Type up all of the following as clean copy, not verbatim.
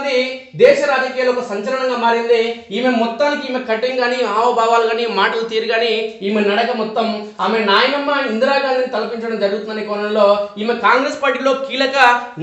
గాంధీ దేశ రాజకీయాల్లో ఒక సంచలనంగా మారింది. ఈమె మొత్తానికి ఈమె కటింగ్ కానీ హావభావాలు కానీ మాటలు తీరు కానీ ఈమె నడక మొత్తం ఆమె నాయనమ్మ ఇందిరాగాంధీని తలపించడం జరుగుతుందనే కోణంలో ఈమె కాంగ్రెస్ పార్టీలో కీలక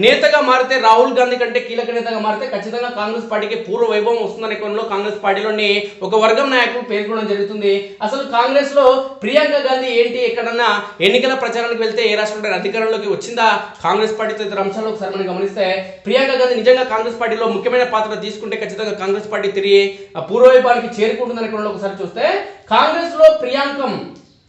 నేతగా మారితే, రాహుల్ గాంధీ కంటే కీలక నేతగా మారితే ఖచ్చితంగా కాంగ్రెస్ పార్టీకి పూర్వ వైభవం వస్తుందనే కోణంలో కాంగ్రెస్ పార్టీలోని ఒక వర్గం నాయకులు పేర్కొనడం జరుగుతుంది. అసలు కాంగ్రెస్ లో ప్రియాంక గాంధీ ఏంటి, ఎక్కడన్నా ఎన్నికల ప్రచారానికి వెళ్తే ఏ రాష్ట్రంలో అధికారంలోకి వచ్చిందా, కాంగ్రెస్ పార్టీతో ఇతర అంశాలు ఒకసారి మనం గమనిస్తే ప్రియాంక గాంధీ నిజంగా కాంగ్రెస్ పార్టీలో ముఖ్యమైన పాత్ర తీసుకుంటే ఖచ్చితంగా కాంగ్రెస్ పార్టీ తిరిగి పూర్వవైభవానికి చేరుకుంటుందనే కోణంలో ఒకసారి చూస్తే కాంగ్రెస్ లో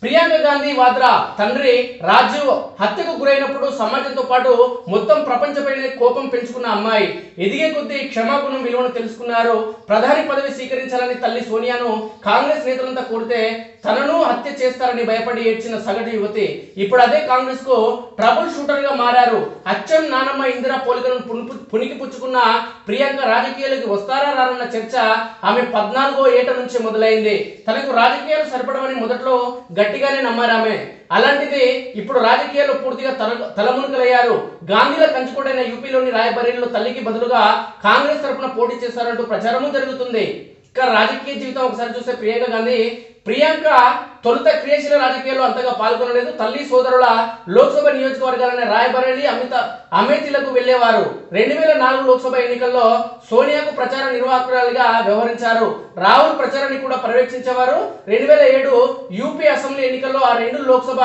ప్రియాంక గాంధీ వాద్రా తండ్రి రాజీవ్ హత్యకు గురైనప్పుడు సమాజంతో పాటు మొత్తం ప్రపంచపైనే కోపం పెంచుకున్న అమ్మాయి ఎదిగే కొద్దీ క్షమాగుణం విలువను తెలుసుకున్నారు. ప్రధాని పదవి స్వీకరించాలని తల్లి సోనియాను కాంగ్రెస్ నేతలంతా కోరితే తనను హత్య చేస్తారని భయపడి ఏడ్చిన సగటు యువతి ఇప్పుడు అదే కాంగ్రెస్ కు ట్రబుల్ షూటర్ గా మారారు. అచ్చం నానమ్మ ఇందిరా పోలికలను పునికి పుచ్చుకున్న ప్రియాంక రాజకీయాలకు వస్తారా రారన్న చర్చ ఆమె 14వ ఏట నుంచి మొదలైంది. తనకు రాజకీయాలు సరిపడమని మొదట్లో గట్టిగానే నమ్మారామె. అలాంటిది ఇప్పుడు రాజకీయాల్లో పూర్తిగా తలమునకలయ్యారు. గాంధీల కంచుకోడైన యూపీలోని రాయబరేలీలో తల్లికి బదులుగా కాంగ్రెస్ తరఫున పోటీ చేస్తారంటూ ప్రచారము జరుగుతుంది. ఇక రాజకీయ జీవితం ఒకసారి చూస్తే ప్రియాంక తొలుత క్రియాశీల రాజకీయాల్లో అంతగా పాల్గొనలేదు. తల్లి సోదరుల లోక్సభ నియోజకవర్గాలైన రాయబరేలీ అమేథీలకు వెళ్లేవారు. 2004 లోక్సభ ఎన్నికల్లో సోనియాకు ప్రచార నిర్వాహకురాలిగా వ్యవహరించారు. రాహుల్ ప్రచారాన్ని కూడా పర్యవేక్షించేవారు. 2007 యూపీ అసెంబ్లీ ఎన్నికల్లో ఆ 2 లోక్సభ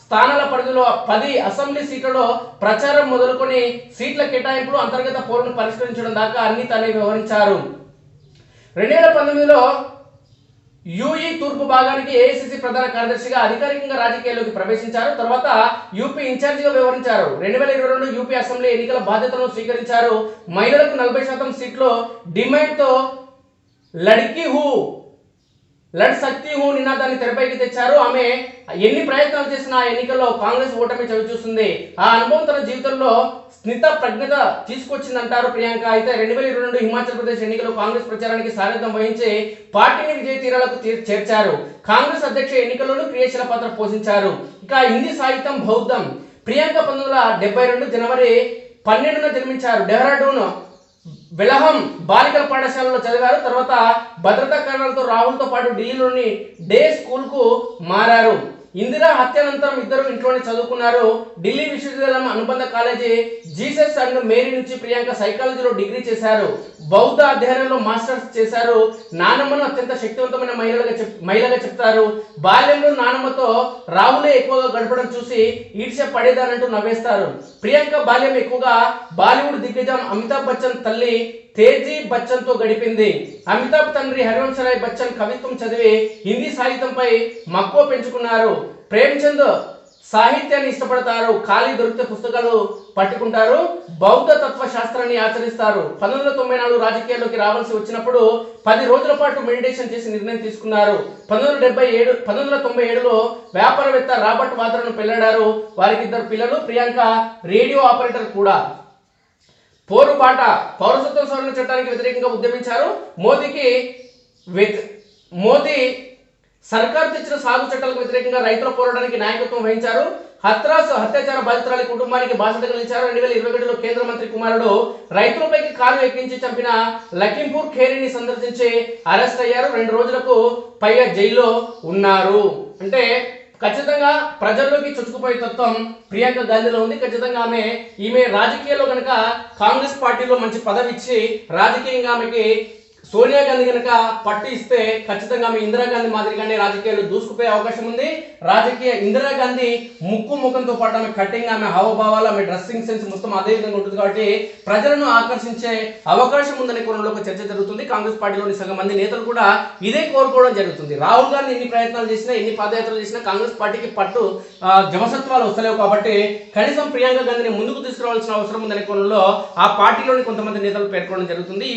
స్థానాల పరిధిలో 10 అసెంబ్లీ సీట్లలో ప్రచారం మొదలుకొని సీట్ల కేటాయింపులు, అంతర్గత పోరును పరిష్కరించడం దాకా అన్ని తానే వ్యవహరించారు. 2019లో యూఈ తూర్పు భాగానికి ఏఐసిసి ప్రధాన కార్యదర్శిగా అధికారికంగా రాజకీయాల్లోకి ప్రవేశించారు. తర్వాత యూపీ ఇన్ఛార్జిగా వ్యవహరించారు. 2022 యూపీ అసెంబ్లీ ఎన్నికల బాధ్యతలను స్వీకరించారు. మహిళలకు 40% సీట్లు డిమాండ్తో లడ్ సక్తి హూ నినాదాన్ని తెరపైకి తెచ్చారు. ఆమె ఎన్ని ప్రయత్నాలు చేసినా ఎన్నికల్లో కాంగ్రెస్ ఓటమి చవిచూస్తుంది. ఆ అనుభవం తన జీవితంలో స్నిత ప్రజ్ఞత తీసుకొచ్చిందంటారు ప్రియాంక. అయితే 2022 హిమాచల్ ప్రదేశ్ ఎన్నికల్లో కాంగ్రెస్ ప్రచారానికి సారథ్యం వహించి పార్టీని విజయ తీరాలకు చేర్చారు. కాంగ్రెస్ అధ్యక్ష ఎన్నికల్లోనూ క్రియాశీల పాత్ర పోషించారు. ఇక హిందీ సాహిత్యం, బౌద్ధం. ప్రియాంక 1972 జనవరి 12న జన్మించారు. డెహ్రాడూన్ బెలహం బాలికల పాఠశాలలో చదివారు. తర్వాత భద్రతా కారణాలతో రాహుల్తో పాటు ఢిల్లీలోని డే స్కూల్ కు మారారు. ఇందిరా హత్యానంతరం ఇద్దరు ఇంట్లోనే చదువుకున్నారు. ఢిల్లీ విశ్వవిద్యాలయం అనుబంధ కాలేజీ జీసస్ అండ్ మేరీ నుంచి ప్రియాంక సైకాలజీలో డిగ్రీ చేశారు. బౌద్ధ అధ్యయనంలో మాస్టర్స్ చేశారు. నానమ్మను అత్యంత శక్తివంతమైన మహిళగా చెప్తారు. బాల్యంలో నానమ్మతో రాహులే ఎక్కువగా గడపడం చూసి ఈడ్చ పడేదానంటూ నవ్వేస్తారు. ప్రియాంక బాల్యం ఎక్కువగా బాలీవుడ్ దిగ్గజం అమితాబ్ బచ్చన్ తల్లి తేజీ బచ్చన్ తో గడిపింది. అమితాబ్ తండ్రి హరివంశరాయ్ బచ్చన్ కవిత్వం చదివి హిందీ సాహిత్యంపై మక్కువ పెంచుకున్నారు. ప్రేమ్చంద్ సాహిత్యాన్ని ఇష్టపడతారు. ఖాళీ దొరికితే పుస్తకాలు పట్టుకుంటారు. బౌద్ధ తత్వ శాస్త్రాన్ని ఆచరిస్తారు. 1994 రాజకీయాల్లోకి రావాల్సి వచ్చినప్పుడు 10 రోజుల పాటు మెడిటేషన్ చేసి నిర్ణయం తీసుకున్నారు. 1997లో వ్యాపారవేత్త రాబర్ట్ వాద్రాను పెళ్లాడారు. వారికి 2 పిల్లలు. ప్రియాంక రేడియో ఆపరేటర్ కూడా. పోరుబాట, పౌరసత్వ సవరణ చట్టానికి వ్యతిరేకంగా ఉద్యమించారు. మోదీ సర్కార్ తెచ్చిన సాగు చట్టాలకు వ్యతిరేకంగా రైతుల పోరాటానికి నాయకత్వం వహించారు. హత్రాస్ అత్యాచార బాధితురాలి కుటుంబానికి బాధ్యతగా నిలిచారు. 2021లో కేంద్ర మంత్రి కుమారుడు రైతులపైకి కారు ఎక్కించి చంపిన లఖింపూర్ ఖేరీని సందర్శించి అరెస్ట్ అయ్యారు. 2 రోజులకు పైగా జైల్లో ఉన్నారు. అంటే ఖచ్చితంగా ప్రజల్లోకి చొచ్చుకుపోయే తత్వం ప్రియాంక గాంధీలో ఉంది. ఖచ్చితంగా ఈమె రాజకీయాల్లో కనుక కాంగ్రెస్ పార్టీలో మంచి పదవి ఇచ్చి రాజకీయంగా ఆమెకి సోనియా గాంధీ కనుక పట్టు ఇస్తే ఖచ్చితంగా ఆమె ఇందిరాగాంధీ మాదిరిగానే రాజకీయాలు దూసుకుపోయే అవకాశం ఉంది. ఇందిరాగాంధీ ముఖంతో పాటు ఆమె కటింగ్, ఆమె హావభావాలు, ఆమె డ్రెస్సింగ్ సెన్స్ మొత్తం అదే విధంగా ఉంటుంది. కాబట్టి ప్రజలను ఆకర్షించే అవకాశం ఉందనే కోణంలో ఒక చర్చ జరుగుతుంది. కాంగ్రెస్ పార్టీలోని సగం మంది నేతలు కూడా ఇదే కోరుకోవడం జరుగుతుంది. రాహుల్ గాంధీ ఎన్ని ప్రయత్నాలు చేసినా, ఎన్ని పాదయాత్రలు చేసినా కాంగ్రెస్ పార్టీకి పట్టు జవసత్వాలు వస్తలేవు. కాబట్టి కనీసం ప్రియాంక గాంధీని ముందుకు తీసుకురావాల్సిన అవసరం ఉందనే కోణంలో ఆ పార్టీలోని కొంతమంది నేతలు పేర్కొనడం జరుగుతుంది.